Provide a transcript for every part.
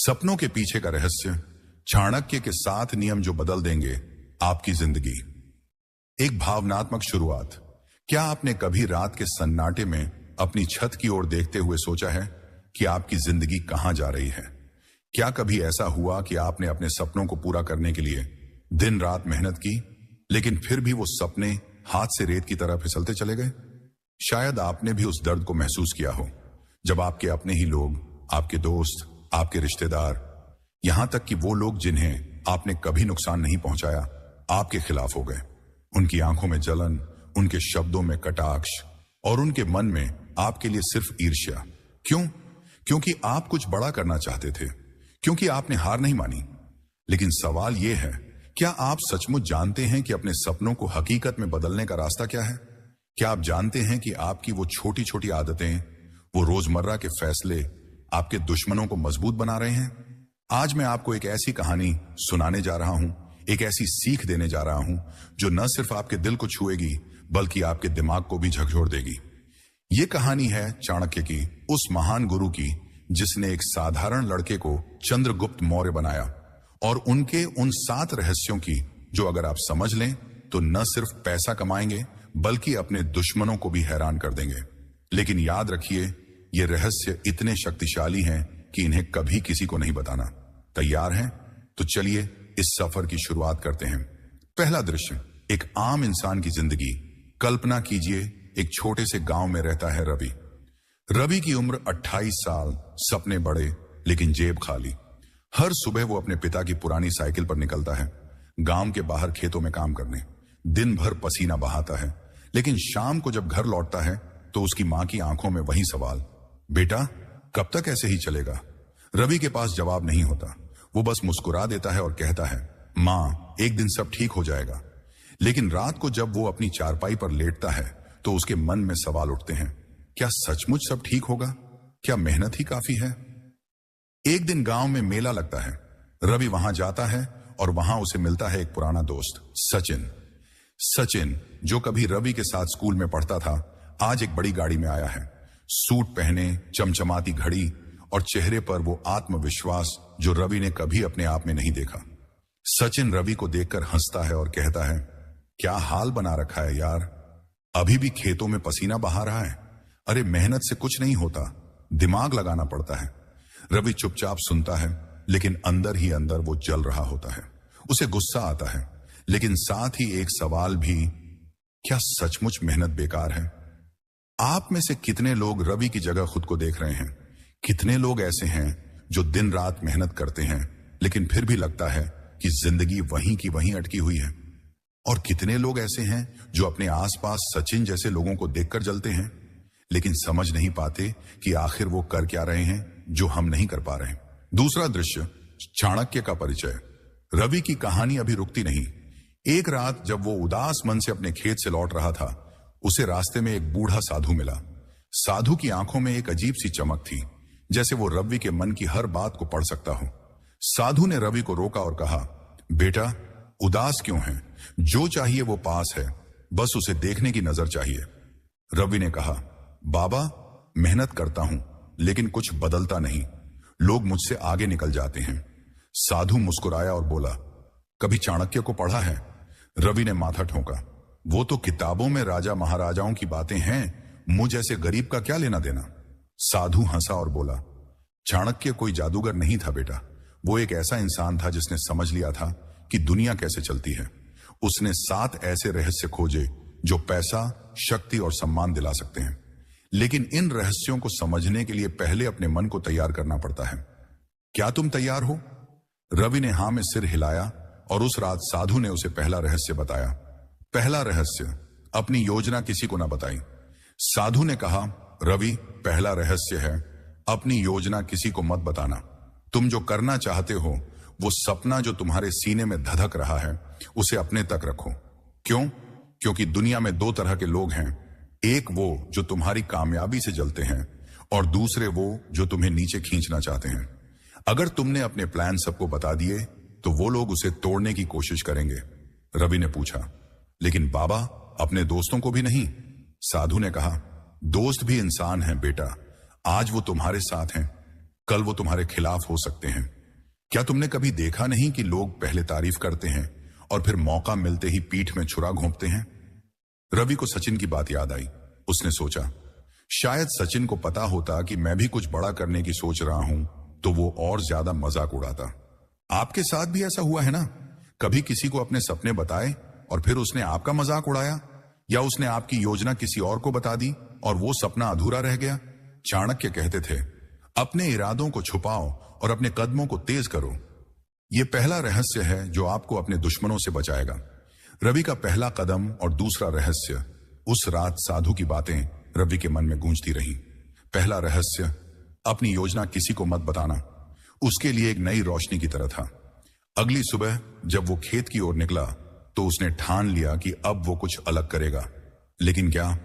सपनों के पीछे का रहस्य, चाणक्य के 7 नियम जो बदल देंगे आपकी जिंदगी। एक भावनात्मक शुरुआत। क्या आपने कभी रात के सन्नाटे में अपनी छत की ओर देखते हुए सोचा है कि आपकी जिंदगी कहां जा रही है? क्या कभी ऐसा हुआ कि आपने अपने सपनों को पूरा करने के लिए दिन रात मेहनत की, लेकिन फिर भी वो सपने हाथ से रेत की तरह फिसलते चले गए? शायद आपने भी उस दर्द को महसूस किया हो, जब आपके अपने ही लोग, आपके दोस्त, आपके रिश्तेदार, यहां तक कि वो लोग जिन्हें आपने कभी नुकसान नहीं पहुंचाया, आपके खिलाफ हो गए। उनकी आंखों में जलन, उनके शब्दों में कटाक्ष और उनके मन में आपके लिए सिर्फ ईर्ष्या। क्यों? क्योंकि आप कुछ बड़ा करना चाहते थे, क्योंकि आपने हार नहीं मानी। लेकिन सवाल यह है, क्या आप सचमुच जानते हैं कि अपने सपनों को हकीकत में बदलने का रास्ता क्या है? क्या आप जानते हैं कि आपकी वो छोटी छोटी आदतें, वो रोजमर्रा के फैसले आपके दुश्मनों को मजबूत बना रहे हैं? आज मैं आपको एक ऐसी कहानी सुनाने जा रहा हूं, एक ऐसी सीख देने जा रहा हूं जो न सिर्फ आपके दिल को छुएगी बल्कि आपके दिमाग को भी झकझोर देगी। ये कहानी है चाणक्य की, उस महान गुरु की जिसने एक साधारण लड़के को चंद्रगुप्त मौर्य बनाया, और उनके उन 7 रहस्यों की जो अगर आप समझ लें तो न सिर्फ पैसा कमाएंगे बल्कि अपने दुश्मनों को भी हैरान कर देंगे। लेकिन याद रखिए, ये रहस्य इतने शक्तिशाली हैं कि इन्हें कभी किसी को नहीं बताना। तैयार हैं? तो चलिए इस सफर की शुरुआत करते हैं। पहला दृश्य, एक आम इंसान की जिंदगी। कल्पना कीजिए, एक छोटे से गांव में रहता है रवि। रवि की उम्र 28 साल, सपने बड़े लेकिन जेब खाली। हर सुबह वो अपने पिता की पुरानी साइकिल पर निकलता है, गांव के बाहर खेतों में काम करने। दिन भर पसीना बहाता है, लेकिन शाम को जब घर लौटता है तो उसकी मां की आंखों में वही सवाल, बेटा कब तक ऐसे ही चलेगा? रवि के पास जवाब नहीं होता। वो बस मुस्कुरा देता है और कहता है, मां एक दिन सब ठीक हो जाएगा। लेकिन रात को जब वो अपनी चारपाई पर लेटता है तो उसके मन में सवाल उठते हैं, क्या सचमुच सब ठीक होगा? क्या मेहनत ही काफी है? एक दिन गांव में मेला लगता है। रवि वहां जाता है और वहां उसे मिलता है एक पुराना दोस्त, सचिन। सचिन, जो कभी रवि के साथ स्कूल में पढ़ता था, आज एक बड़ी गाड़ी में आया है। सूट पहने, चमचमाती घड़ी और चेहरे पर वो आत्मविश्वास जो रवि ने कभी अपने आप में नहीं देखा। सचिन रवि को देखकर हंसता है और कहता है, क्या हाल बना रखा है यार, अभी भी खेतों में पसीना बहा रहा है? अरे मेहनत से कुछ नहीं होता, दिमाग लगाना पड़ता है। रवि चुपचाप सुनता है, लेकिन अंदर ही अंदर वो जल रहा होता है। उसे गुस्सा आता है, लेकिन साथ ही एक सवाल भी, क्या सचमुच मेहनत बेकार है? आप में से कितने लोग रवि की जगह खुद को देख रहे हैं? कितने लोग ऐसे हैं जो दिन रात मेहनत करते हैं लेकिन फिर भी लगता है कि जिंदगी वहीं की वहीं अटकी हुई है? और कितने लोग ऐसे हैं जो अपने आसपास सचिन जैसे लोगों को देखकर जलते हैं लेकिन समझ नहीं पाते कि आखिर वो कर क्या रहे हैं जो हम नहीं कर पा रहे? दूसरा दृश्य, चाणक्य का परिचय। रवि की कहानी अभी रुकती नहीं। एक रात जब वो उदास मन से अपने खेत से लौट रहा था, उसे रास्ते में एक बूढ़ा साधु मिला। साधु की आंखों में एक अजीब सी चमक थी, जैसे वो रवि के मन की हर बात को पढ़ सकता हो। साधु ने रवि को रोका और कहा, बेटा उदास क्यों है? जो चाहिए वो पास है, बस उसे देखने की नजर चाहिए। रवि ने कहा, बाबा मेहनत करता हूं लेकिन कुछ बदलता नहीं, लोग मुझसे आगे निकल जाते हैं। साधु मुस्कुराया और बोला, कभी चाणक्य को पढ़ा है? रवि ने माथा ठोका, वो तो किताबों में राजा महाराजाओं की बातें हैं, मुझ जैसे गरीब का क्या लेना देना? साधु हंसा और बोला, चाणक्य कोई जादूगर नहीं था बेटा, वो एक ऐसा इंसान था जिसने समझ लिया था कि दुनिया कैसे चलती है। उसने 7 ऐसे रहस्य खोजे जो पैसा, शक्ति और सम्मान दिला सकते हैं। लेकिन इन रहस्यों को समझने के लिए पहले अपने मन को तैयार करना पड़ता है। क्या तुम तैयार हो? रवि ने हां में सिर हिलाया और उस रात साधु ने उसे पहला रहस्य बताया। पहला रहस्य, अपनी योजना किसी को ना बताई। साधु ने कहा, रवि पहला रहस्य है, अपनी योजना किसी को मत बताना। तुम जो करना चाहते हो, वो सपना जो तुम्हारे सीने में धधक रहा है, उसे अपने तक रखो। क्यों? क्योंकि दुनिया में 2 तरह के लोग हैं, एक वो जो तुम्हारी कामयाबी से जलते हैं और दूसरे वो जो तुम्हें नीचे खींचना चाहते हैं। अगर तुमने अपने प्लान सबको बता दिए तो वो लोग उसे तोड़ने की कोशिश करेंगे। रवि ने पूछा, लेकिन बाबा अपने दोस्तों को भी नहीं? साधु ने कहा, दोस्त भी इंसान हैं बेटा, आज वो तुम्हारे साथ हैं, कल वो तुम्हारे खिलाफ हो सकते हैं। क्या तुमने कभी देखा नहीं कि लोग पहले तारीफ करते हैं और फिर मौका मिलते ही पीठ में छुरा घोंपते हैं? रवि को सचिन की बात याद आई। उसने सोचा, शायद सचिन को पता होता कि मैं भी कुछ बड़ा करने की सोच रहा हूं तो वो और ज्यादा मजाक उड़ाता। आपके साथ भी ऐसा हुआ है ना? कभी किसी को अपने सपने बताए और फिर उसने आपका मजाक उड़ाया, या उसने आपकी योजना किसी और को बता दी और वो सपना अधूरा रह गया। चाणक्य कहते थे, अपने इरादों को छुपाओ और अपने कदमों को तेज करो। यह पहला रहस्य है जो आपको अपने दुश्मनों से बचाएगा। रवि का पहला कदम और दूसरा रहस्य। उस रात साधु की बातें रवि के मन में गूंजती रहीं। पहला रहस्य, अपनी योजना किसी को मत बताना, उसके लिए एक नई रोशनी की तरह था। अगली सुबह जब वो खेत की ओर निकला तो उसने ठान लिया कि अब वो कुछ अलग करेगा। लेकिन क्या,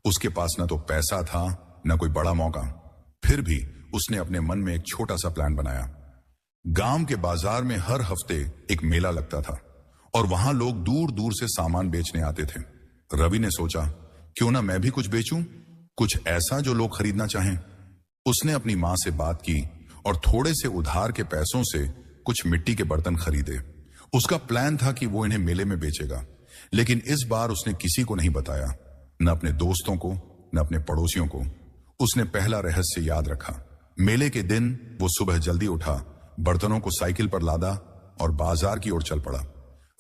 उसके पास न तो पैसा था न कोई बड़ा मौका। फिर भी उसने अपने मन में एक छोटा सा प्लान बनाया। गांव के बाजार में हर हफ्ते एक मेला लगता था और वहां लोग दूर दूर से सामान बेचने आते थे। रवि ने सोचा, क्यों ना मैं भी कुछ बेचूं, कुछ ऐसा जो लोग खरीदना चाहें। उसने अपनी मां से बात की और थोड़े से उधार के पैसों से कुछ मिट्टी के बर्तन खरीदे। उसका प्लान था कि वो इन्हें मेले में बेचेगा, लेकिन इस बार उसने किसी को नहीं बताया, न अपने दोस्तों को न अपने पड़ोसियों को। उसने पहला रहस्य याद रखा। मेले के दिन वो सुबह जल्दी उठा, बर्तनों को साइकिल पर लादा और बाजार की ओर चल पड़ा।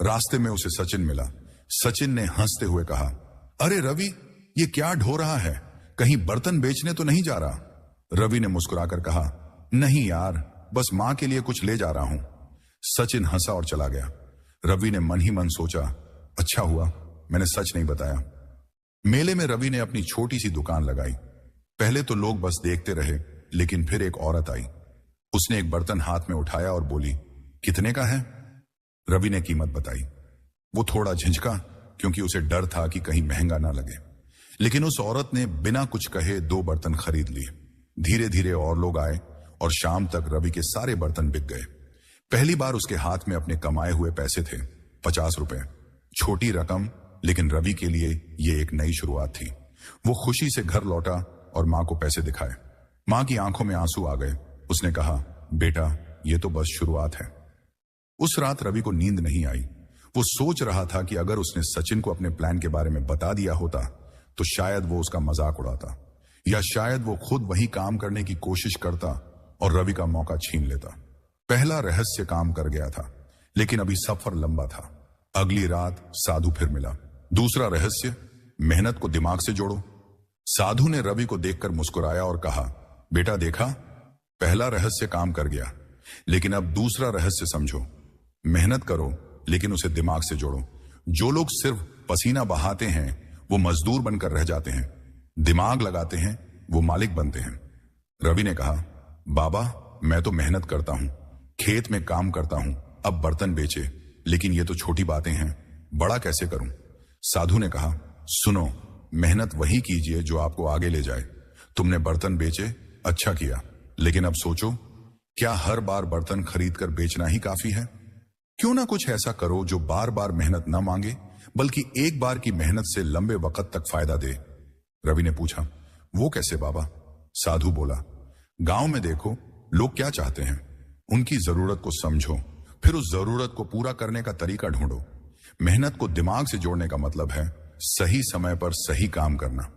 रास्ते में उसे सचिन मिला। सचिन ने हंसते हुए कहा, अरे रवि, ये क्या ढो रहा है? कहीं बर्तन बेचने तो नहीं जा रहा? रवि ने मुस्कुराकर कहा, नहीं यार, बस मां के लिए कुछ ले जा रहा हूं। सचिन हंसा और चला गया। रवि ने मन ही मन सोचा, अच्छा हुआ मैंने सच नहीं बताया। मेले में रवि ने अपनी छोटी सी दुकान लगाई। पहले तो लोग बस देखते रहे, लेकिन फिर एक औरत आई। उसने एक बर्तन हाथ में उठाया और बोली, कितने का है? रवि ने कीमत बताई। वो थोड़ा झिझका, क्योंकि उसे डर था कि कहीं महंगा ना लगे। लेकिन उस औरत ने बिना कुछ कहे 2 बर्तन खरीद लिए। धीरे धीरे और लोग आए और शाम तक रवि के सारे बर्तन बिक गए। पहली बार उसके हाथ में अपने कमाए हुए पैसे थे, 50 रुपए। छोटी रकम, लेकिन रवि के लिए यह एक नई शुरुआत थी। वो खुशी से घर लौटा और मां को पैसे दिखाए। मां की आंखों में आंसू आ गए। उसने कहा, बेटा, यह तो बस शुरुआत है। उस रात रवि को नींद नहीं आई। वो सोच रहा था कि अगर उसने सचिन को अपने प्लान के बारे में बता दिया होता तो शायद वो उसका मजाक उड़ाता, या शायद वो खुद वही काम करने की कोशिश करता और रवि का मौका छीन लेता। पहला रहस्य काम कर गया था, लेकिन अभी सफर लंबा था। अगली रात साधु फिर मिला। दूसरा रहस्य, मेहनत को दिमाग से जोड़ो। साधु ने रवि को देखकर मुस्कुराया और कहा, बेटा देखा, पहला रहस्य काम कर गया, लेकिन अब दूसरा रहस्य समझो। मेहनत करो, लेकिन उसे दिमाग से जोड़ो। जो लोग सिर्फ पसीना बहाते हैं वो मजदूर बनकर रह जाते हैं, दिमाग लगाते हैं वो मालिक बनते हैं। रवि ने कहा, बाबा, मैं तो मेहनत करता हूं, खेत में काम करता हूं, अब बर्तन बेचे, लेकिन ये तो छोटी बातें हैं, बड़ा कैसे करूं? साधु ने कहा, सुनो, मेहनत वही कीजिए जो आपको आगे ले जाए। तुमने बर्तन बेचे, अच्छा किया, लेकिन अब सोचो, क्या हर बार बर्तन खरीद कर बेचना ही काफी है? क्यों ना कुछ ऐसा करो जो बार बार मेहनत न मांगे, बल्कि एक बार की मेहनत से लंबे वक्त तक फायदा दे। रवि ने पूछा, वो कैसे बाबा? साधु बोला, गांव में देखो लोग क्या चाहते हैं, उनकी जरूरत को समझो, फिर उस जरूरत को पूरा करने का तरीका ढूंढो। मेहनत को दिमाग से जोड़ने का मतलब है सही समय पर सही काम करना।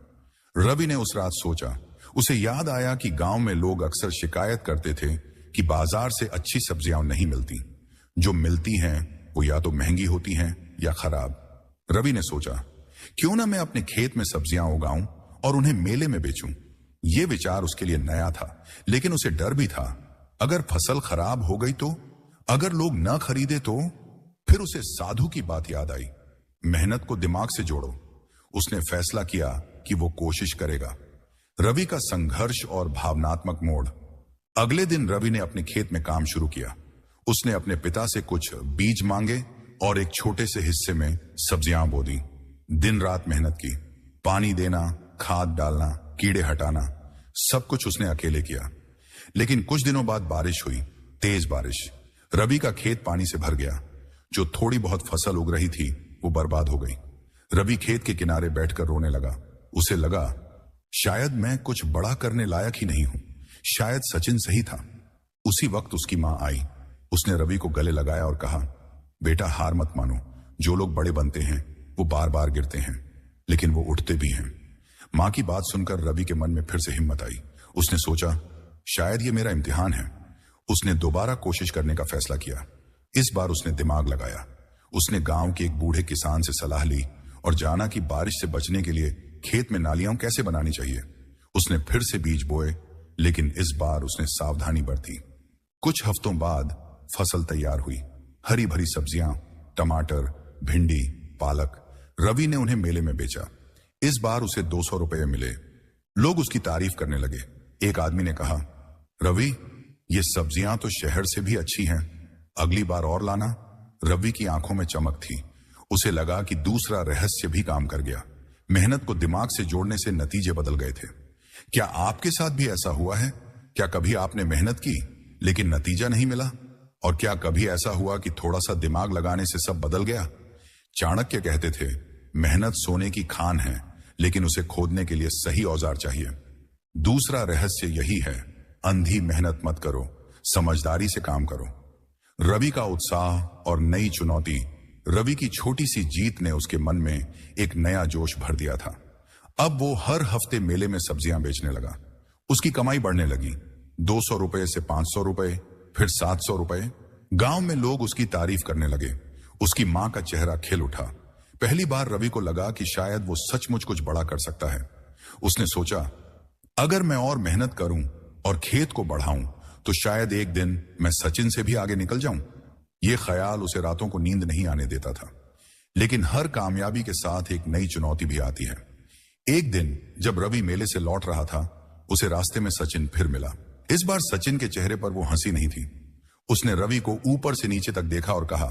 रवि ने उस रात सोचा। उसे याद आया कि गांव में लोग अक्सर शिकायत करते थे कि बाजार से अच्छी सब्जियां नहीं मिलती, जो मिलती हैं वो या तो महंगी होती हैं या खराब। रवि ने सोचा, क्यों ना मैं अपने खेत में सब्जियां उगाऊं और उन्हें मेले में बेचूं। यह विचार उसके लिए नया था, लेकिन उसे डर भी था, अगर फसल खराब हो गई तो, अगर लोग न खरीदे तो। फिर उसे साधु की बात याद आई, मेहनत को दिमाग से जोड़ो। उसने फैसला किया कि वो कोशिश करेगा। रवि का संघर्ष और भावनात्मक मोड़। अगले दिन रवि ने अपने खेत में काम शुरू किया। उसने अपने पिता से कुछ बीज मांगे और एक छोटे से हिस्से में सब्जियां बो दी। दिन रात मेहनत की, पानी देना, खाद डालना, कीड़े हटाना, सब कुछ उसने अकेले किया। लेकिन कुछ दिनों बाद बारिश हुई, तेज बारिश। रवि का खेत पानी से भर गया। जो थोड़ी बहुत फसल उग रही थी वो बर्बाद हो गई। रवि खेत के किनारे बैठकर रोने लगा। उसे लगा, शायद मैं कुछ बड़ा करने लायक ही नहीं हूं, शायद सचिन सही था। उसी वक्त उसकी मां आई। उसने रवि को गले लगाया और कहा, बेटा हार मत मानो। जो लोग बड़े बनते हैं वो बार बार गिरते हैं, लेकिन वो उठते भी हैं। मां की बात सुनकर रवि के मन में फिर से हिम्मत आई। उसने सोचा, शायद ये मेरा इम्तिहान है। उसने दोबारा कोशिश करने का फैसला किया। इस बार उसने दिमाग लगाया। उसने गांव के एक बूढ़े किसान से सलाह ली और जाना कि बारिश से बचने के लिए खेत में नालियां कैसे बनानी चाहिए। उसने फिर से बीज बोए, लेकिन इस बार उसने सावधानी बरती। कुछ हफ्तों बाद फसल तैयार हुई। हरी भरी सब्जियां, टमाटर, भिंडी, पालक। रवि ने उन्हें मेले में बेचा। इस बार उसे 200 रुपये मिले। लोग उसकी तारीफ करने लगे। एक आदमी ने कहा, रवि, ये सब्जियां तो शहर से भी अच्छी हैं, अगली बार और लाना। रवि की आंखों में चमक थी। उसे लगा कि दूसरा रहस्य भी काम कर गया। मेहनत को दिमाग से जोड़ने से नतीजे बदल गए थे। क्या आपके साथ भी ऐसा हुआ है? क्या कभी आपने मेहनत की लेकिन नतीजा नहीं मिला? और क्या कभी ऐसा हुआ कि थोड़ा सा दिमाग लगाने से सब बदल गया? चाणक्य कहते थे, मेहनत सोने की खान है, लेकिन उसे खोदने के लिए सही औजार चाहिए। दूसरा रहस्य यही है, अंधी मेहनत मत करो, समझदारी से काम करो। रवि का उत्साह और नई चुनौती, रवि की छोटी सी जीत ने उसके मन में एक नया जोश भर दिया था। अब वो हर हफ्ते मेले में सब्जियां बेचने लगा। उसकी कमाई बढ़ने लगी। 200 रुपए से 500 रुपए, फिर 700 रुपए। गांव में लोग उसकी तारीफ करने लगे। उसकी मां का चेहरा खिल उठा। पहली बार रवि को लगा कि शायद वो सचमुच कुछ बड़ा कर सकता है। उसने सोचा, अगर मैं और मेहनत करूं और खेत को बढ़ाऊं तो शायद एक दिन मैं सचिन से भी आगे निकल जाऊं। यह ख्याल उसे रातों को नींद नहीं आने देता था। लेकिन हर कामयाबी के साथ एक नई चुनौती भी आती है। एक दिन जब रवि मेले से लौट रहा था, उसे रास्ते में सचिन फिर मिला। इस बार सचिन के चेहरे पर वो हंसी नहीं थी। उसने रवि को ऊपर से नीचे तक देखा और कहा,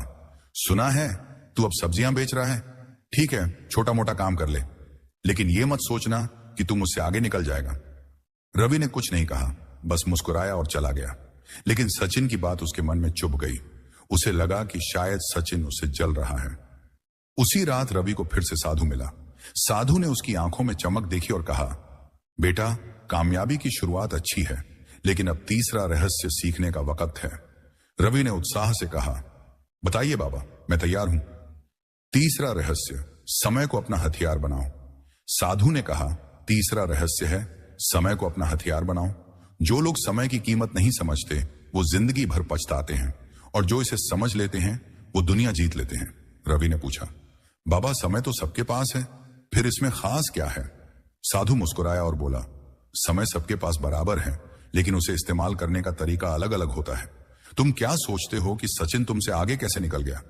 सुना है तू अब सब्जियां बेच रहा है? ठीक है, छोटा मोटा काम कर ले, लेकिन यह मत सोचना कि तू मुझसे आगे निकल जाएगा। रवि ने कुछ नहीं कहा, बस मुस्कुराया और चला गया। लेकिन सचिन की बात उसके मन में चुभ गई। उसे लगा कि शायद सचिन उससे जल रहा है। उसी रात रवि को फिर से साधु मिला। साधु ने उसकी आंखों में चमक देखी और कहा, बेटा, कामयाबी की शुरुआत अच्छी है, लेकिन अब तीसरा रहस्य सीखने का वक्त है। रवि ने उत्साह से कहा, बताइए बाबा, मैं तैयार हूं। तीसरा रहस्य, समय को अपना हथियार बनाओ। साधु ने कहा, तीसरा रहस्य है, समय को अपना हथियार बनाओ। जो लोग समय की कीमत नहीं समझते वो जिंदगी भर पछताते हैं, और जो इसे समझ लेते हैं वो दुनिया जीत लेते हैं। रवि ने पूछा, बाबा, समय तो सबके पास है, फिर इसमें खास क्या है? साधु मुस्कुराया और बोला, समय सबके पास बराबर है, लेकिन उसे इस्तेमाल करने का तरीका अलग अलग होता है। तुम क्या सोचते हो कि सचिन तुमसे आगे कैसे निकल गया?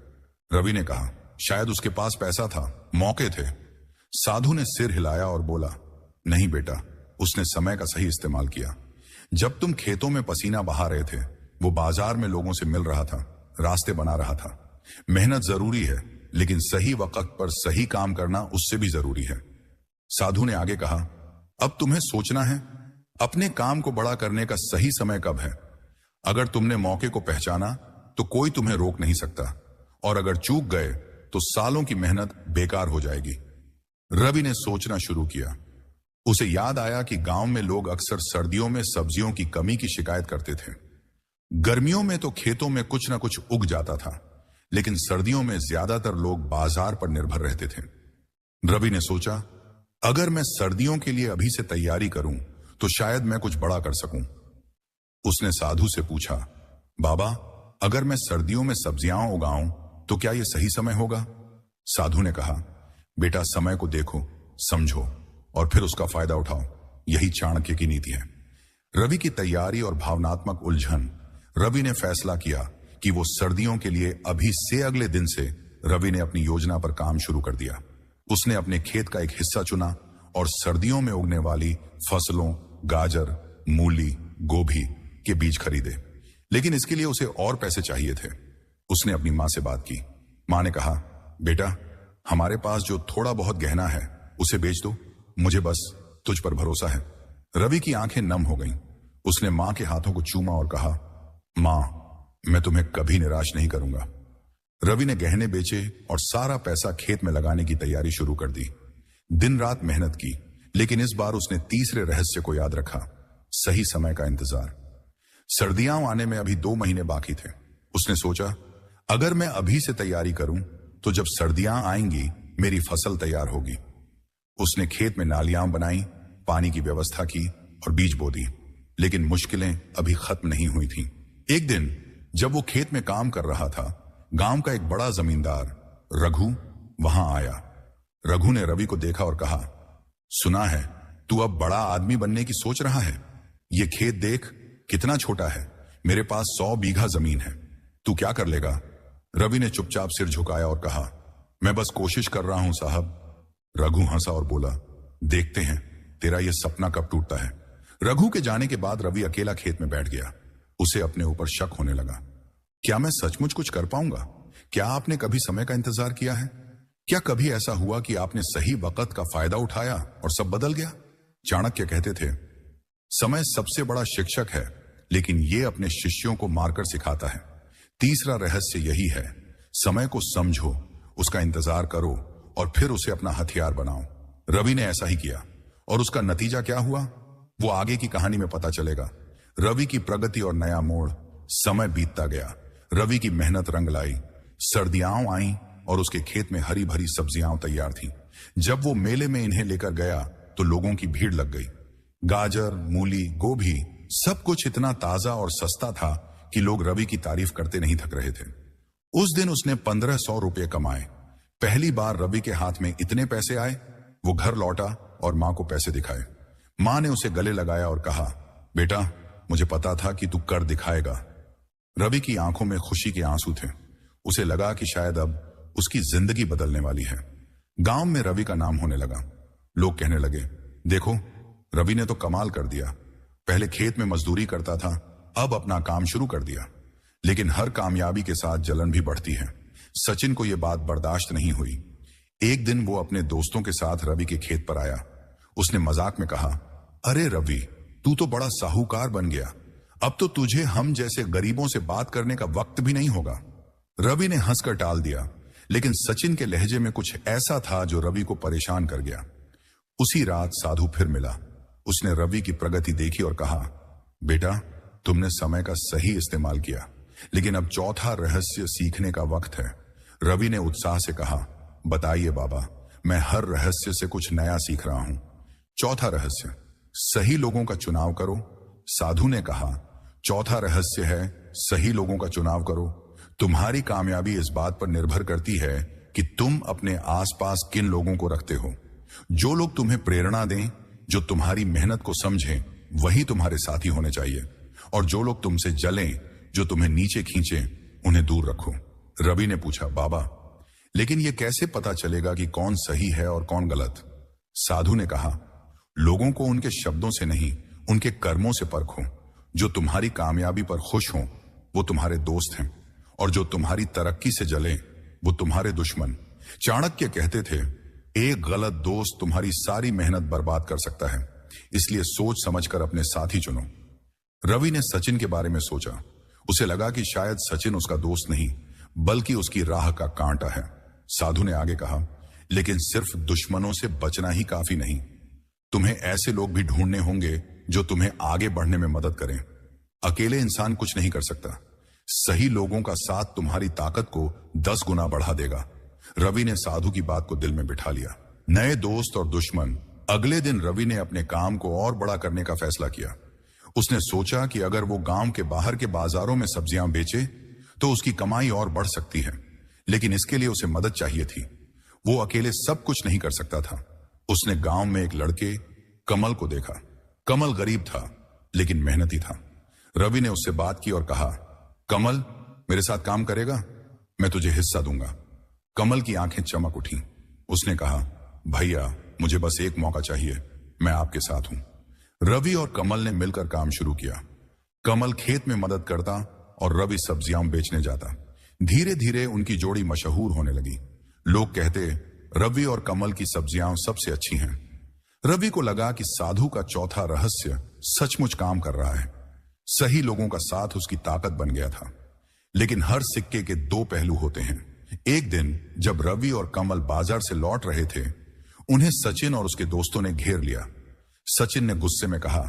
रवि ने कहा, शायद उसके पास पैसा था, मौके थे। साधु ने सिर हिलाया और बोला, नहीं बेटा, उसने समय का सही इस्तेमाल किया। जब तुम खेतों में पसीना बहा रहे थे, वो बाजार में लोगों से मिल रहा था, रास्ते बना रहा था। मेहनत जरूरी है, लेकिन सही वक्त पर सही काम करना उससे भी जरूरी है। साधु ने आगे कहा, अब तुम्हें सोचना है, अपने काम को बड़ा करने का सही समय कब है। अगर तुमने मौके को पहचाना तो कोई तुम्हें रोक नहीं सकता, और अगर चूक गए तो सालों की मेहनत बेकार हो जाएगी। रवि ने सोचना शुरू किया। उसे याद आया कि गांव में लोग अक्सर सर्दियों में सब्जियों की कमी की शिकायत करते थे। गर्मियों में तो खेतों में कुछ ना कुछ उग जाता था, लेकिन सर्दियों में ज्यादातर लोग बाजार पर निर्भर रहते थे। रवि ने सोचा, अगर मैं सर्दियों के लिए अभी से तैयारी करूं तो शायद मैं कुछ बड़ा कर सकूं। उसने साधु से पूछा, बाबा, अगर मैं सर्दियों में सब्जियां उगाऊं तो क्या यह सही समय होगा? साधु ने कहा, बेटा, समय को देखो, समझो और फिर उसका फायदा उठाओ। यही चाणक्य की नीति है। रवि की तैयारी और भावनात्मक उलझन। रवि ने फैसला किया कि वो सर्दियों के लिए अभी से अगले दिन से रवि ने अपनी योजना पर काम शुरू कर दिया। उसने अपने खेत का एक हिस्सा चुना और सर्दियों में उगने वाली फसलों, गाजर, मूली, गोभी के बीज खरीदे। लेकिन इसके लिए उसे और पैसे चाहिए थे। उसने अपनी मां से बात की। मां ने कहा, बेटा, हमारे पास जो थोड़ा बहुत गहना है उसे बेच दो, मुझे बस तुझ पर भरोसा है। रवि की आंखें नम हो गईं। उसने मां के हाथों को चूमा और कहा, मां, मैं तुम्हें कभी निराश नहीं करूंगा। रवि ने गहने बेचे और सारा पैसा खेत में लगाने की तैयारी शुरू कर दी। दिन रात मेहनत की, लेकिन इस बार उसने तीसरे रहस्य को याद रखा, सही समय का इंतजार। सर्दियां आने में अभी 2 महीने बाकी थे। उसने सोचा, अगर मैं अभी से तैयारी करूं तो जब सर्दियां आएंगी मेरी फसल तैयार होगी। उसने खेत में नालियां बनाई, पानी की व्यवस्था की और बीज बो दी। लेकिन मुश्किलें अभी खत्म नहीं हुई थीं। एक दिन जब वो खेत में काम कर रहा था, गांव का एक बड़ा जमींदार रघु वहां आया। रघु ने रवि को देखा और कहा, सुना है तू अब बड़ा आदमी बनने की सोच रहा है। ये खेत देख कितना छोटा है, मेरे पास 100 बीघा जमीन है, तू क्या कर लेगा? रवि ने चुपचाप सिर झुकाया और कहा, मैं बस कोशिश कर रहा हूं साहब। रघु हंसा और बोला, देखते हैं तेरा यह सपना कब टूटता है। रघु के जाने के बाद रवि अकेला खेत में बैठ गया। उसे अपने ऊपर शक होने लगा। क्या मैं सचमुच कुछ कर पाऊंगा? क्या आपने कभी समय का इंतजार किया है? क्या कभी ऐसा हुआ कि आपने सही वक्त का फायदा उठाया और सब बदल गया? चाणक्य कहते थे, समय सबसे बड़ा शिक्षक है, लेकिन यह अपने शिष्यों को मारकर सिखाता है। तीसरा रहस्य यही है, समय को समझो, उसका इंतजार करो और फिर उसे अपना हथियार बनाओ। रवि ने ऐसा ही किया और उसका नतीजा क्या हुआ वो आगे की कहानी में पता चलेगा। रवि की प्रगति और नया मोड़। समय बीतता गया, रवि की मेहनत रंग लाई। सर्दियां आईं और उसके खेत में हरी भरी सब्जियां तैयार थीं। जब वो मेले में इन्हें लेकर गया तो लोगों की भीड़ लग गई। गाजर, मूली, गोभी, सब कुछ इतना ताजा और सस्ता था कि लोग रवि की तारीफ करते नहीं थक रहे थे। उस दिन उसने 1500 रुपये कमाए। पहली बार रवि के हाथ में इतने पैसे आए। वो घर लौटा और मां को पैसे दिखाए। मां ने उसे गले लगाया और कहा, बेटा मुझे पता था कि तू कर दिखाएगा। रवि की आंखों में खुशी के आंसू थे। उसे लगा कि शायद अब उसकी जिंदगी बदलने वाली है। गांव में रवि का नाम होने लगा। लोग कहने लगे, देखो रवि ने तो कमाल कर दिया। पहले खेत में मजदूरी करता था, अब अपना काम शुरू कर दिया। लेकिन हर कामयाबी के साथ जलन भी बढ़ती है। सचिन को यह बात बर्दाश्त नहीं हुई। एक दिन वो अपने दोस्तों के साथ रवि के खेत पर आया। उसने मजाक में कहा, अरे रवि, तू तो बड़ा साहूकार बन गया। अब तो तुझे हम जैसे गरीबों से बात करने का वक्त भी नहीं होगा। रवि ने हंसकर टाल दिया, लेकिन सचिन के लहजे में कुछ ऐसा था जो रवि को परेशान कर गया। उसी रात साधु फिर मिला। उसने रवि की प्रगति देखी और कहा, बेटा तुमने समय का सही इस्तेमाल किया, लेकिन अब चौथा रहस्य सीखने का वक्त है। रवि ने उत्साह से कहा, बताइए बाबा, मैं हर रहस्य से कुछ नया सीख रहा हूं। चौथा रहस्य, सही लोगों का चुनाव करो। साधु ने कहा, चौथा रहस्य है सही लोगों का चुनाव करो। तुम्हारी कामयाबी इस बात पर निर्भर करती है कि तुम अपने आसपास किन लोगों को रखते हो। जो लोग तुम्हें प्रेरणा दें, जो तुम्हारी मेहनत को समझें, वही तुम्हारे साथी होने चाहिए। और जो लोग तुमसे जलें, जो तुम्हें नीचे खींचें, उन्हें दूर रखो। रवि ने पूछा, बाबा लेकिन यह कैसे पता चलेगा कि कौन सही है और कौन गलत? साधु ने कहा, लोगों को उनके शब्दों से नहीं, उनके कर्मों से परखो। जो तुम्हारी कामयाबी पर खुश हों, वो तुम्हारे दोस्त हैं, और जो तुम्हारी तरक्की से जले, वो तुम्हारे दुश्मन। चाणक्य कहते थे, एक गलत दोस्त तुम्हारी सारी मेहनत बर्बाद कर सकता है, इसलिए सोच समझकर अपने साथी चुनो। रवि ने सचिन के बारे में सोचा। उसे लगा कि शायद सचिन उसका दोस्त नहीं, बल्कि उसकी राह का कांटा है। साधु ने आगे कहा, लेकिन सिर्फ दुश्मनों से बचना ही काफी नहीं, तुम्हें ऐसे लोग भी ढूंढने होंगे जो तुम्हें आगे बढ़ने में मदद करें। अकेले इंसान कुछ नहीं कर सकता। सही लोगों का साथ तुम्हारी ताकत को 10 गुना बढ़ा देगा। रवि ने साधु की बात को दिल में बिठा लिया। नए दोस्त और दुश्मन। अगले दिन रवि ने अपने काम को और बड़ा करने का फैसला किया। उसने सोचा कि अगर वो गांव के बाहर के बाजारों में सब्जियां बेचे तो उसकी कमाई और बढ़ सकती है, लेकिन इसके लिए उसे मदद चाहिए थी। वो अकेले सब कुछ नहीं कर सकता था। उसने गांव में एक लड़के कमल को देखा। कमल गरीब था, लेकिन मेहनती था। रवि ने उससे बात की और कहा, कमल मेरे साथ काम करेगा? मैं तुझे हिस्सा दूंगा। कमल की आंखें चमक उठी। उसने कहा, भैया मुझे बस एक मौका चाहिए, मैं आपके साथ हूं। रवि और कमल ने मिलकर काम शुरू किया। कमल खेत में मदद करता और रवि सब्जियां बेचने जाता। धीरे धीरे उनकी जोड़ी मशहूर होने लगी। लोग कहते, रवि और कमल की सब्जियां सबसे अच्छी हैं। रवि को लगा कि साधु का चौथा रहस्य सचमुच काम कर रहा है। सही लोगों का साथ उसकी ताकत बन गया था। लेकिन हर सिक्के के 2 पहलू होते हैं। एक दिन जब रवि और कमल बाजार से लौट रहे थे, उन्हें सचिन और उसके दोस्तों ने घेर लिया। सचिन ने गुस्से में कहा,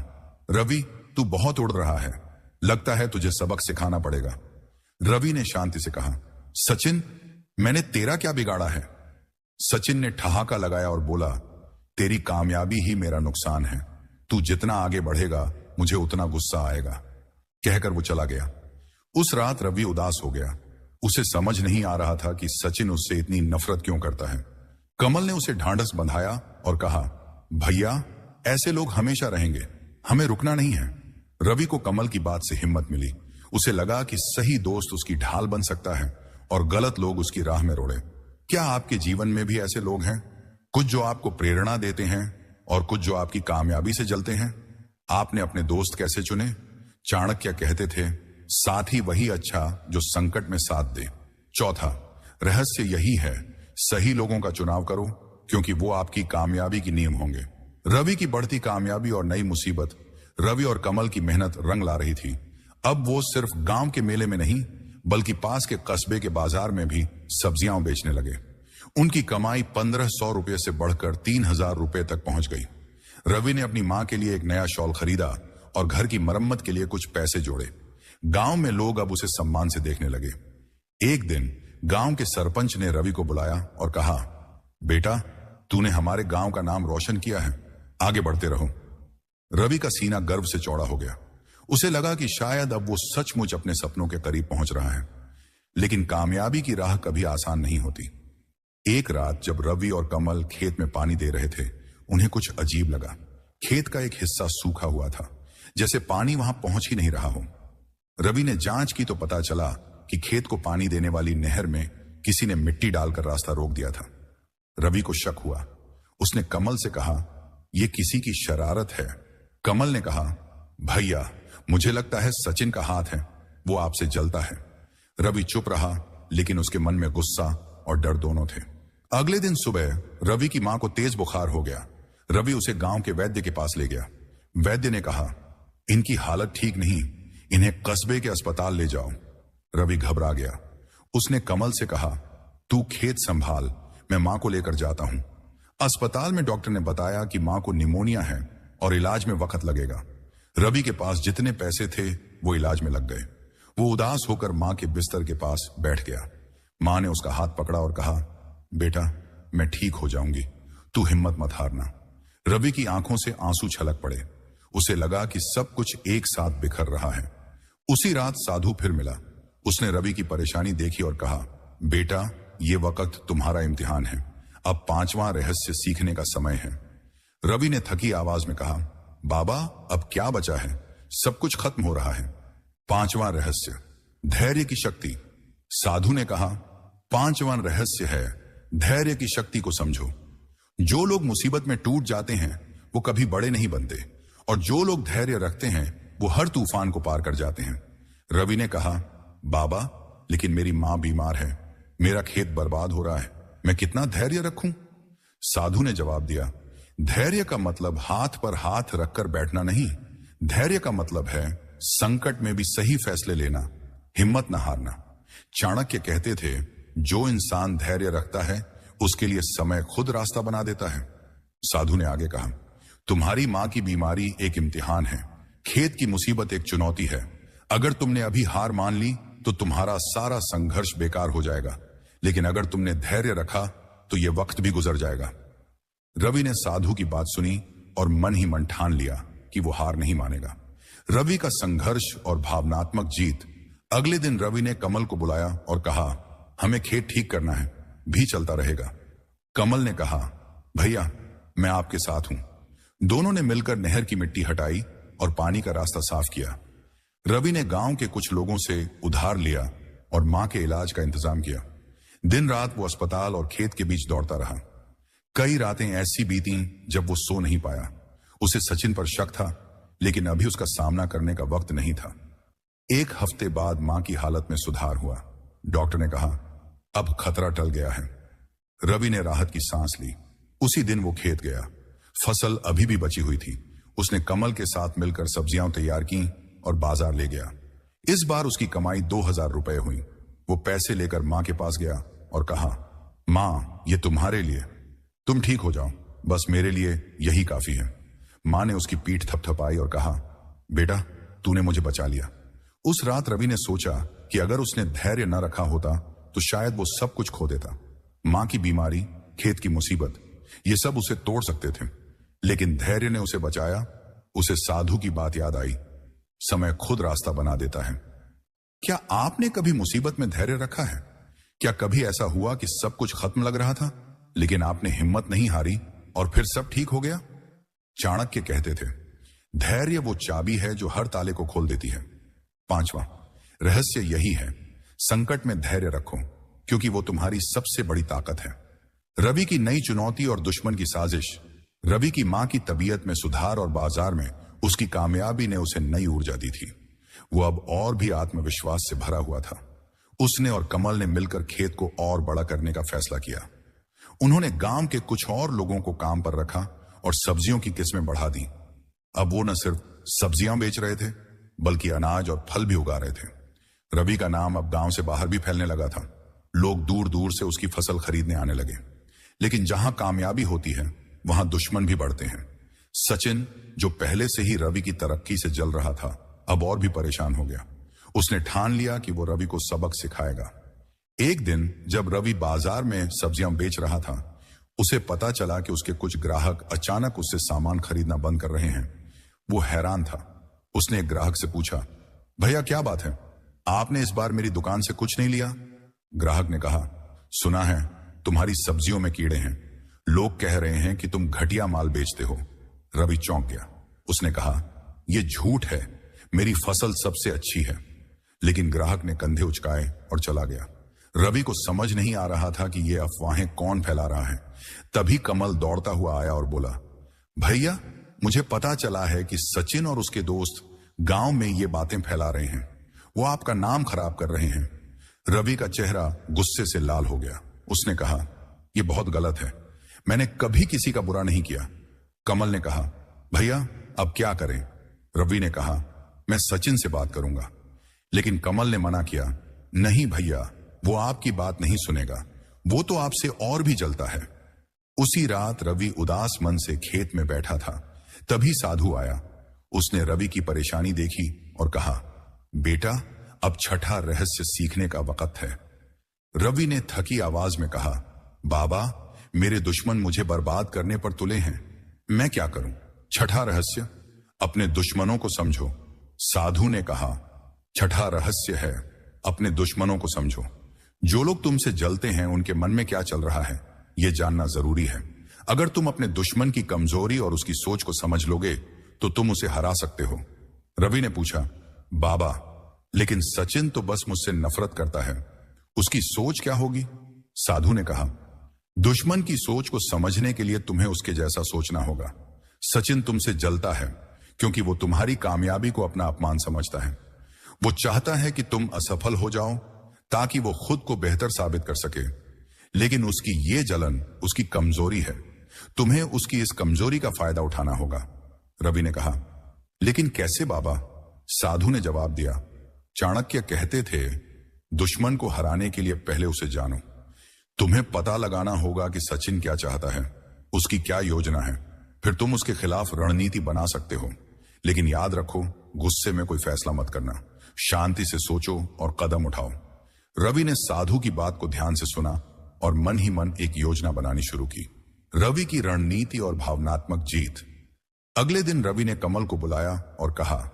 रवि तू बहुत उड़ रहा है, लगता है तुझे सबक सिखाना पड़ेगा। रवि ने शांति से कहा, सचिन, मैंने तेरा क्या बिगाड़ा है? सचिन ने ठहाका लगाया और बोला, तेरी कामयाबी ही मेरा नुकसान है। तू जितना आगे बढ़ेगा मुझे उतना गुस्सा आएगा। कहकर वो चला गया। उस रात रवि उदास हो गया। उसे समझ नहीं आ रहा था कि सचिन उससे इतनी नफरत क्यों करता है। कमल ने उसे ढांढस बंधाया और कहा, भैया, ऐसे लोग हमेशा रहेंगे, हमें रुकना नहीं है। रवि को कमल की बात से हिम्मत मिली। उसे लगा कि सही दोस्त उसकी ढाल बन सकता है और गलत लोग उसकी राह में रोड़े। क्या आपके जीवन में भी ऐसे लोग हैं? कुछ जो आपको प्रेरणा देते हैं और कुछ जो आपकी कामयाबी से जलते हैं। आपने अपने दोस्त कैसे चुने? चाणक्य कहते थे, साथी वही अच्छा जो संकट में साथ दे। चौथा रहस्य यही है, सही लोगों का चुनाव करो, क्योंकि वो आपकी कामयाबी की नींव होंगे। रवि की बढ़ती कामयाबी और नई मुसीबत रवि और कमल की मेहनत रंग ला रही थी। अब वो सिर्फ गांव के मेले में नहीं, बल्कि पास के कस्बे के बाजार में भी सब्जियां बेचने लगे। उनकी कमाई 1500 रुपये से बढ़कर 3000 रुपये तक पहुंच गई। रवि ने अपनी मां के लिए एक नया शॉल खरीदा और घर की मरम्मत के लिए कुछ पैसे जोड़े। गांव में लोग अब उसे सम्मान से देखने लगे। एक दिन गांव के सरपंच ने रवि को बुलाया और कहा, बेटा, तूने हमारे गांव का नाम रोशन किया है, आगे बढ़ते रहो। रवि का सीना गर्व से चौड़ा हो गया। उसे लगा कि शायद अब वो सचमुच अपने सपनों के करीब पहुंच रहा है। लेकिन कामयाबी की राह कभी आसान नहीं होती। एक रात जब रवि और कमल खेत में पानी दे रहे थे, उन्हें कुछ अजीब लगा। खेत का एक हिस्सा सूखा हुआ था, जैसे पानी वहां पहुंच ही नहीं रहा हो। रवि ने जांच की तो पता चला कि खेत को पानी देने वाली नहर में किसी ने मिट्टी डालकर रास्ता रोक दिया था। रवि को शक हुआ। उसने कमल से कहा, यह किसी की शरारत है। कमल ने कहा, भैया, मुझे लगता है सचिन का हाथ है, वो आपसे जलता है। रवि चुप रहा, लेकिन उसके मन में गुस्सा और डर दोनों थे। अगले दिन सुबह रवि की मां को तेज बुखार हो गया। रवि उसे गांव के वैद्य के पास ले गया। वैद्य ने कहा, इनकी हालत ठीक नहीं, इन्हें कस्बे के अस्पताल ले जाओ। रवि घबरा गया। उसने कमल से कहा, तू खेत संभाल, मैं मां को लेकर जाता हूं। अस्पताल में डॉक्टर ने बताया कि मां को निमोनिया है और इलाज में वक्त लगेगा। रवि के पास जितने पैसे थे वो इलाज में लग गए। वो उदास होकर मां के बिस्तर के पास बैठ गया। मां ने उसका हाथ पकड़ा और कहा, बेटा, मैं ठीक हो जाऊंगी, तू हिम्मत मत हारना। रवि की आंखों से आंसू छलक पड़े। उसे लगा कि सब कुछ एक साथ बिखर रहा है। उसी रात साधु फिर मिला। उसने रवि की परेशानी देखी और कहा, बेटा, ये वक्त तुम्हारा इम्तिहान है। अब 5वां रहस्य सीखने का समय है। रवि ने थकी आवाज में कहा, बाबा, अब क्या बचा है? सब कुछ खत्म हो रहा है। 5वां रहस्य, धैर्य की शक्ति। साधु ने कहा, 5वां रहस्य है, धैर्य की शक्ति को समझो। जो लोग मुसीबत में टूट जाते हैं वो कभी बड़े नहीं बनते, और जो लोग धैर्य रखते हैं वो हर तूफान को पार कर जाते हैं। रवि ने कहा, बाबा, लेकिन मेरी मां बीमार है, मेरा खेत बर्बाद हो रहा है, मैं कितना धैर्य रखूं? साधु ने जवाब दिया, धैर्य का मतलब हाथ पर हाथ रखकर बैठना नहीं। धैर्य का मतलब है संकट में भी सही फैसले लेना, हिम्मत न हारना। चाणक्य कहते थे, जो इंसान धैर्य रखता है उसके लिए समय खुद रास्ता बना देता है। साधु ने आगे कहा, तुम्हारी मां की बीमारी एक इम्तिहान है, खेत की मुसीबत एक चुनौती है। अगर तुमने अभी हार मान ली तो तुम्हारा सारा संघर्ष बेकार हो जाएगा, लेकिन अगर तुमने धैर्य रखा तो यह वक्त भी गुजर जाएगा। रवि ने साधु की बात सुनी और मन ही मन ठान लिया कि वो हार नहीं मानेगा। रवि का संघर्ष और भावनात्मक जीत। अगले दिन रवि ने कमल को बुलाया और कहा, हमें खेत ठीक करना है, भी चलता रहेगा। कमल ने कहा, भैया, मैं आपके साथ हूं। दोनों ने मिलकर नहर की मिट्टी हटाई और पानी का रास्ता साफ किया। रवि ने गांव के कुछ लोगों से उधार लिया और मां के इलाज का इंतजाम किया। दिन रात वो अस्पताल और खेत के बीच दौड़ता रहा। कई रातें ऐसी बीती जब वो सो नहीं पाया। उसे सचिन पर शक था, लेकिन अभी उसका सामना करने का वक्त नहीं था। एक हफ्ते बाद मां की हालत में सुधार हुआ। डॉक्टर ने कहा, अब खतरा टल गया है। रवि ने राहत की सांस ली। उसी दिन वो खेत गया। फसल अभी भी बची हुई थी। उसने कमल के साथ मिलकर सब्जियां तैयार की और बाजार ले गया। इस बार उसकी कमाई 2000 रुपए हुई। वो पैसे लेकर मां के पास गया और कहा, मां, ये तुम्हारे लिए, तुम ठीक हो जाओ, बस मेरे लिए यही काफी है। मां ने उसकी पीठ थपथपाई और कहा, बेटा, तूने मुझे बचा लिया। उस रात रवि ने सोचा कि अगर उसने धैर्य न रखा होता तो शायद वो सब कुछ खो देता। मां की बीमारी, खेत की मुसीबत, ये सब उसे तोड़ सकते थे, लेकिन धैर्य ने उसे बचाया। उसे साधु की बात याद आई, समय खुद रास्ता बना देता है। क्या आपने कभी मुसीबत में धैर्य रखा है? क्या कभी ऐसा हुआ कि सब कुछ खत्म लग रहा था, लेकिन आपने हिम्मत नहीं हारी और फिर सब ठीक हो गया? चाणक्य कहते थे, धैर्य वो चाबी है जो हर ताले को खोल देती है। 5वां रहस्य यही है, संकट में धैर्य रखो, क्योंकि वो तुम्हारी सबसे बड़ी ताकत है। रवि की नई चुनौती और दुश्मन की साजिश। रवि की मां की तबीयत में सुधार और बाजार में उसकी कामयाबी ने उसे नई ऊर्जा दी थी। वो अब और भी आत्मविश्वास से भरा हुआ था। उसने और कमल ने मिलकर खेत को और बड़ा करने का फैसला किया। उन्होंने गांव के कुछ और लोगों को काम पर रखा और सब्जियों की किस्में बढ़ा दी। अब वो न सिर्फ सब्जियां बेच रहे थे, बल्कि अनाज और फल भी उगा रहे थे। रवि का नाम अब गांव से बाहर भी फैलने लगा था। लोग दूर दूर से उसकी फसल खरीदने आने लगे। लेकिन जहां कामयाबी होती है, वहां दुश्मन भी बढ़ते हैं। सचिन, जो पहले से ही रवि की तरक्की से जल रहा था, अब और भी परेशान हो गया। उसने ठान लिया कि वो रवि को सबक सिखाएगा। एक दिन जब रवि बाजार में सब्जियां बेच रहा था, उसे पता चला कि उसके कुछ ग्राहक अचानक उससे सामान खरीदना बंद कर रहे हैं। वो हैरान था। उसने एक ग्राहक से पूछा, भैया क्या बात है, आपने इस बार मेरी दुकान से कुछ नहीं लिया? ग्राहक ने कहा, सुना है तुम्हारी सब्जियों में कीड़े हैं। लोग कह रहे हैं कि तुम घटिया माल बेचते हो। रवि चौंक गया। उसने कहा, यह झूठ है, मेरी फसल सबसे अच्छी है। लेकिन ग्राहक ने कंधे उचकाए और चला गया। रवि को समझ नहीं आ रहा था कि ये अफवाहें कौन फैला रहा है। तभी कमल दौड़ता हुआ आया और बोला, भैया मुझे पता चला है कि सचिन और उसके दोस्त गांव में ये बातें फैला रहे हैं। वो आपका नाम खराब कर रहे हैं। रवि का चेहरा गुस्से से लाल हो गया। उसने कहा, यह बहुत गलत है, मैंने कभी किसी का बुरा नहीं किया। कमल ने कहा, भैया अब क्या करें? रवि ने कहा, मैं सचिन से बात करूंगा। लेकिन कमल ने मना किया, नहीं भैया, वो आपकी बात नहीं सुनेगा, वो तो आपसे और भी जलता है। उसी रात रवि उदास मन से खेत में बैठा था। तभी साधु आया। उसने रवि की परेशानी देखी और कहा, बेटा अब छठा रहस्य सीखने का वक्त है। रवि ने थकी आवाज में कहा, बाबा मेरे दुश्मन मुझे बर्बाद करने पर तुले हैं, मैं क्या करूं? छठा रहस्य, अपने दुश्मनों को समझो। साधु ने कहा, छठा रहस्य है, अपने दुश्मनों को समझो। जो लोग तुमसे जलते हैं उनके मन में क्या चल रहा है, यह जानना जरूरी है। अगर तुम अपने दुश्मन की कमजोरी और उसकी सोच को समझ लोगे तो तुम उसे हरा सकते हो। रवि ने पूछा, बाबा लेकिन सचिन तो बस मुझसे नफरत करता है, उसकी सोच क्या होगी? साधु ने कहा, दुश्मन की सोच को समझने के लिए तुम्हें उसके जैसा सोचना होगा। सचिन तुमसे जलता है क्योंकि वो तुम्हारी कामयाबी को अपना अपमान समझता है। वो चाहता है कि तुम असफल हो जाओ ताकि वो खुद को बेहतर साबित कर सके। लेकिन उसकी ये जलन उसकी कमजोरी है। तुम्हें उसकी इस कमजोरी का फायदा उठाना होगा। रवि ने कहा, लेकिन कैसे बाबा? साधु ने जवाब दिया, चाणक्य कहते थे, दुश्मन को हराने के लिए पहले उसे जानो। तुम्हें पता लगाना होगा कि सचिन क्या चाहता है, उसकी क्या योजना है, फिर तुम उसके खिलाफ रणनीति बना सकते हो। लेकिन याद रखो, गुस्से में कोई फैसला मत करना, शांति से सोचो और कदम उठाओ। रवि ने साधु की बात को ध्यान से सुना और मन ही मन एक योजना बनानी शुरू की। रवि की रणनीति और भावनात्मक जीत। अगले दिन रवि ने कमल को बुलाया और कहा,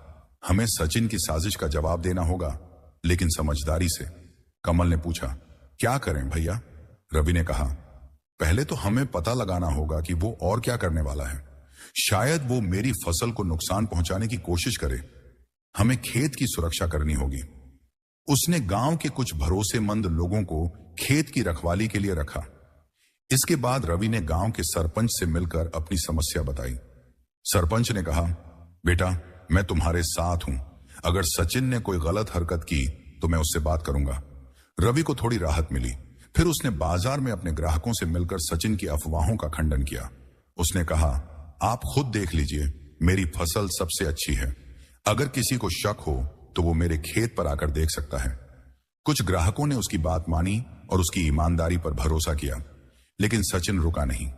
हमें सचिन की साजिश का जवाब देना होगा, लेकिन समझदारी से। कमल ने पूछा, क्या करें भैया? रवि ने कहा, पहले तो हमें पता लगाना होगा कि वो और क्या करने वाला है। शायद वो मेरी फसल को नुकसान पहुंचाने की कोशिश करे। हमें खेत की सुरक्षा करनी होगी। उसने गांव के कुछ भरोसेमंद लोगों को खेत की रखवाली के लिए रखा। इसके बाद रवि ने गांव के सरपंच से मिलकर अपनी समस्या बताई। सरपंच ने कहा, बेटा मैं तुम्हारे साथ हूं। अगर सचिन ने कोई गलत हरकत की तो मैं उससे बात करूंगा। रवि को थोड़ी राहत मिली। फिर उसने बाजार में अपने ग्राहकों से मिलकर सचिन की अफवाहों का खंडन किया। उसने कहा, आप खुद देख लीजिए, मेरी फसल सबसे अच्छी है। अगर किसी को शक हो तो वो मेरे खेत पर आकर देख सकता है। कुछ ग्राहकों ने उसकी बात मानी और उसकी ईमानदारी पर भरोसा किया। लेकिन सचिन रुका नहीं।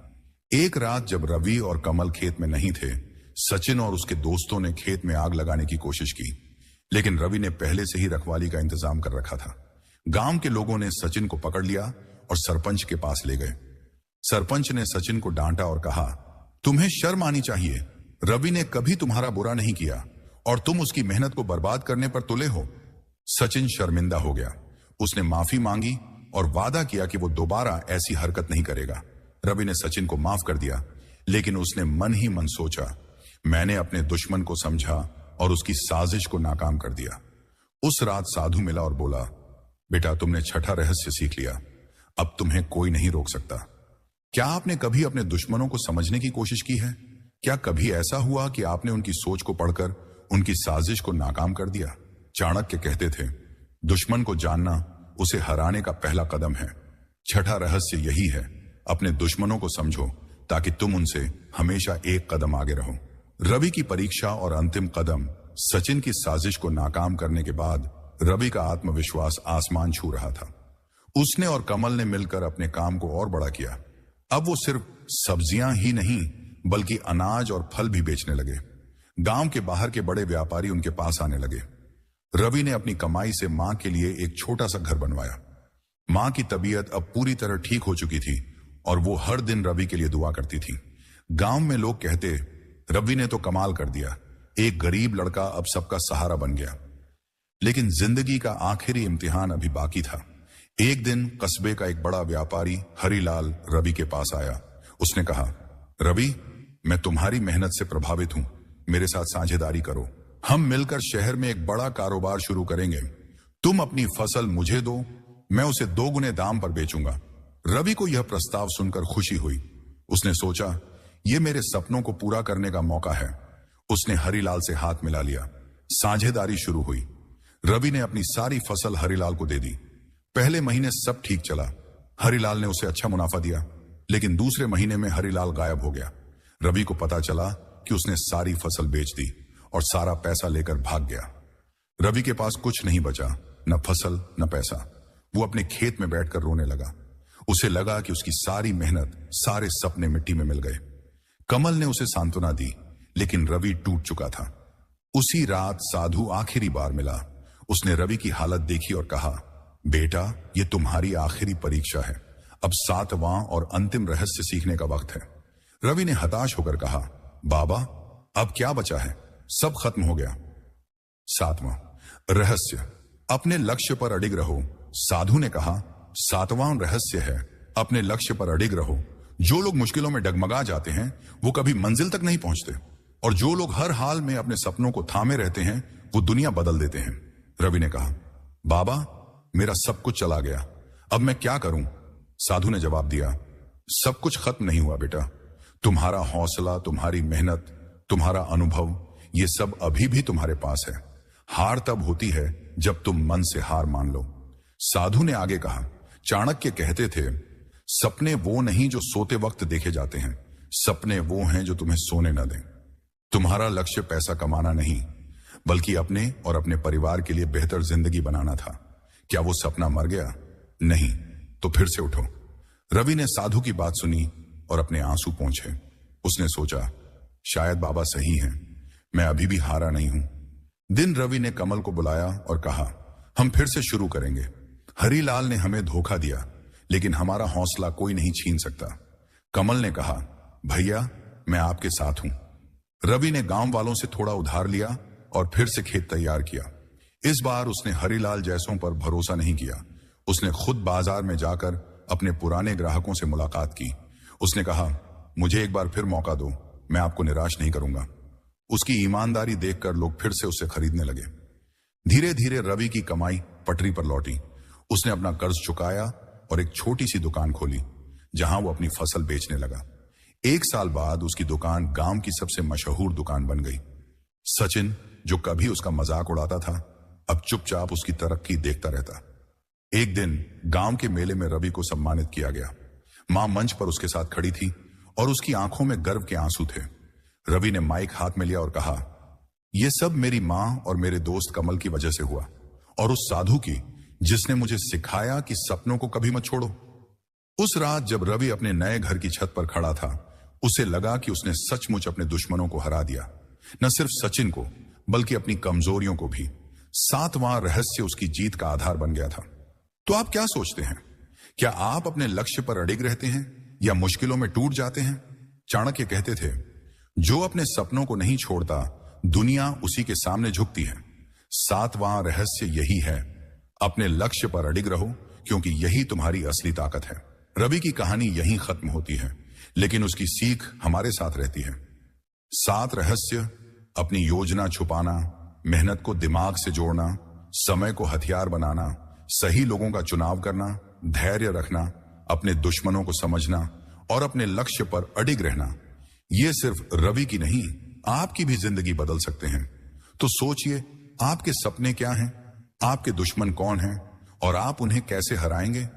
एक रात जब रवि और कमल खेत में नहीं थे, सचिन और उसके दोस्तों ने खेत में आग लगाने की कोशिश की। लेकिन रवि ने पहले से ही रखवाली का इंतजाम कर रखा था। गांव के लोगों ने सचिन को पकड़ लिया और सरपंच के पास ले गए। सरपंच ने सचिन को डांटा और कहा, तुम्हें शर्म आनी चाहिए। रवि ने कभी तुम्हारा बुरा नहीं किया और तुम उसकी मेहनत को बर्बाद करने पर तुले हो। सचिन शर्मिंदा हो गया। उसने माफी मांगी और वादा किया कि वो दोबारा ऐसी हरकत नहीं करेगा। रवि ने सचिन को माफ कर दिया, लेकिन उसने मन ही मन सोचा, मैंने अपने दुश्मन को समझा और उसकी साजिश को नाकाम कर दिया। उस रात साधु मिला और बोला, बेटा तुमने छठा रहस्य सीख लिया, अब तुम्हें कोई नहीं रोक सकता। क्या आपने कभी अपने दुश्मनों को समझने की कोशिश की है? क्या कभी ऐसा हुआ कि आपने उनकी सोच को पढ़कर उनकी साजिश को नाकाम कर दिया? चाणक्य कहते थे, दुश्मन को जानना उसे हराने का पहला कदम है। छठा रहस्य यही है, अपने दुश्मनों को समझो ताकि तुम उनसे हमेशा एक कदम आगे रहो। रवि की परीक्षा और अंतिम कदम सचिन की साजिश को नाकाम करने के बाद रवि का आत्मविश्वास आसमान छू रहा था। उसने और कमल ने मिलकर अपने काम को और बड़ा किया। अब वो सिर्फ सब्जियां ही नहीं बल्कि अनाज और फल भी बेचने लगे। गांव के बाहर के बड़े व्यापारी उनके पास आने लगे। रवि ने अपनी कमाई से मां के लिए एक छोटा सा घर बनवाया। मां की तबीयत अब पूरी तरह ठीक हो चुकी थी और वो हर दिन रवि के लिए दुआ करती थी। गांव में लोग कहते, रवि ने तो कमाल कर दिया, एक गरीब लड़का अब सबका सहारा बन गया। लेकिन जिंदगी का आखिरी इम्तिहान अभी बाकी था। एक दिन कस्बे का एक बड़ा व्यापारी हरिलाल रवि के पास आया। उसने कहा, रवि, मैं तुम्हारी मेहनत से प्रभावित हूं, मेरे साथ साझेदारी करो। हम मिलकर शहर में एक बड़ा कारोबार शुरू करेंगे। तुम अपनी फसल मुझे दो, मैं उसे 2 गुने दाम पर बेचूंगा। रवि को यह प्रस्ताव सुनकर खुशी हुई। उसने सोचा, यह मेरे सपनों को पूरा करने का मौका है। उसने हरिलाल से हाथ मिला लिया। साझेदारी शुरू हुई। रवि ने अपनी सारी फसल हरिलाल को दे दी। पहले महीने सब ठीक चला, हरिलाल ने उसे अच्छा मुनाफा दिया। लेकिन दूसरे महीने में हरिलाल गायब हो गया। रवि को पता चला कि उसने सारी फसल बेच दी और सारा पैसा लेकर भाग गया। रवि के पास कुछ नहीं बचा, न फसल न पैसा। वो अपने खेत में बैठकर रोने लगा। उसे लगा कि उसकी सारी मेहनत, सारे सपने मिट्टी में मिल गए। कमल ने उसे सांत्वना दी, लेकिन रवि टूट चुका था। उसी रात साधु आखिरी बार मिला। उसने रवि की हालत देखी और कहा, बेटा, ये तुम्हारी आखिरी परीक्षा है। अब 7वां और अंतिम रहस्य सीखने का वक्त है। रवि ने हताश होकर कहा, बाबा, अब क्या बचा है? सब खत्म हो गया। 7वां रहस्य, अपने लक्ष्य पर अडिग रहो। साधु ने कहा, 7वां रहस्य है, अपने लक्ष्य पर अडिग रहो। जो लोग मुश्किलों में डगमगा जाते हैं वो कभी मंजिल तक नहीं पहुंचते, और जो लोग हर हाल में अपने सपनों को थामे रहते हैं वो दुनिया बदल देते हैं। रवि ने कहा, बाबा, मेरा सब कुछ चला गया, अब मैं क्या करूं? साधु ने जवाब दिया, सब कुछ खत्म नहीं हुआ बेटा। तुम्हारा हौसला, तुम्हारी मेहनत, तुम्हारा अनुभव, ये सब अभी भी तुम्हारे पास है। हार तब होती है जब तुम मन से हार मान लो। साधु ने आगे कहा, चाणक्य कहते थे, सपने वो नहीं जो सोते वक्त देखे जाते हैं, सपने वो हैं जो तुम्हें सोने न दें। तुम्हारा लक्ष्य पैसा कमाना नहीं बल्कि अपने और अपने परिवार के लिए बेहतर जिंदगी बनाना था। क्या वो सपना मर गया? नहीं, तो फिर से उठो। रवि ने साधु की बात सुनी और अपने आंसू पोंछे। उसने सोचा, शायद बाबा सही हैं, मैं अभी भी हारा नहीं हूं। दिन रवि ने कमल को बुलाया और कहा, हम फिर से शुरू करेंगे। हरिलाल ने हमें धोखा दिया, लेकिन हमारा हौसला कोई नहीं छीन सकता। कमल ने कहा, भैया, मैं आपके साथ हूं। रवि ने गांव वालों से थोड़ा उधार लिया और फिर से खेत तैयार किया। इस बार उसने हरिलाल जैसों पर भरोसा नहीं किया। उसने खुद बाजार में जाकर अपने पुराने ग्राहकों से मुलाकात की। उसने कहा, मुझे एक बार फिर मौका दो, मैं आपको निराश नहीं करूंगा। उसकी ईमानदारी देखकर लोग फिर से उसे खरीदने लगे। धीरे धीरे रवि की कमाई पटरी पर लौटी। उसने अपना कर्ज चुकाया और एक छोटी सी दुकान खोली, जहां वो अपनी फसल बेचने लगा। 1 साल बाद उसकी दुकान गांव की सबसे मशहूर दुकान बन गई। सचिन, जो कभी उसका मजाक उड़ाता था, अब चुपचाप उसकी तरक्की देखता रहता। एक दिन गांव के मेले में रवि को सम्मानित किया गया। मां मंच पर उसके साथ खड़ी थी और उसकी आंखों में गर्व के आंसू थे। रवि ने माइक हाथ में लिया और कहा, यह सब मेरी मां और मेरे दोस्त कमल की वजह से हुआ, और उस साधु की जिसने मुझे सिखाया कि सपनों को कभी मत छोड़ो। उस रात जब रवि अपने नए घर की छत पर खड़ा था, उसे लगा कि उसने सचमुच अपने दुश्मनों को हरा दिया। न सिर्फ सचिन को, बल्कि अपनी कमजोरियों को भी। सातवां रहस्य उसकी जीत का आधार बन गया था। तो आप क्या सोचते हैं? क्या आप अपने लक्ष्य पर अडिग रहते हैं या मुश्किलों में टूट जाते हैं? चाणक्य कहते थे, जो अपने सपनों को नहीं छोड़ता, दुनिया उसी के सामने झुकती है। सातवां रहस्य यही है, अपने लक्ष्य पर अडिग रहो, क्योंकि यही तुम्हारी असली ताकत है। रवि की कहानी यहीं खत्म होती है, लेकिन उसकी सीख हमारे साथ रहती है। 7 रहस्य: अपनी योजना छुपाना, मेहनत को दिमाग से जोड़ना, समय को हथियार बनाना, सही लोगों का चुनाव करना, धैर्य रखना, अपने दुश्मनों को समझना और अपने लक्ष्य पर अडिग रहना। ये सिर्फ रवि की नहीं, आपकी भी जिंदगी बदल सकते हैं। तो सोचिए, आपके सपने क्या हैं, आपके दुश्मन कौन हैं और आप उन्हें कैसे हराएंगे?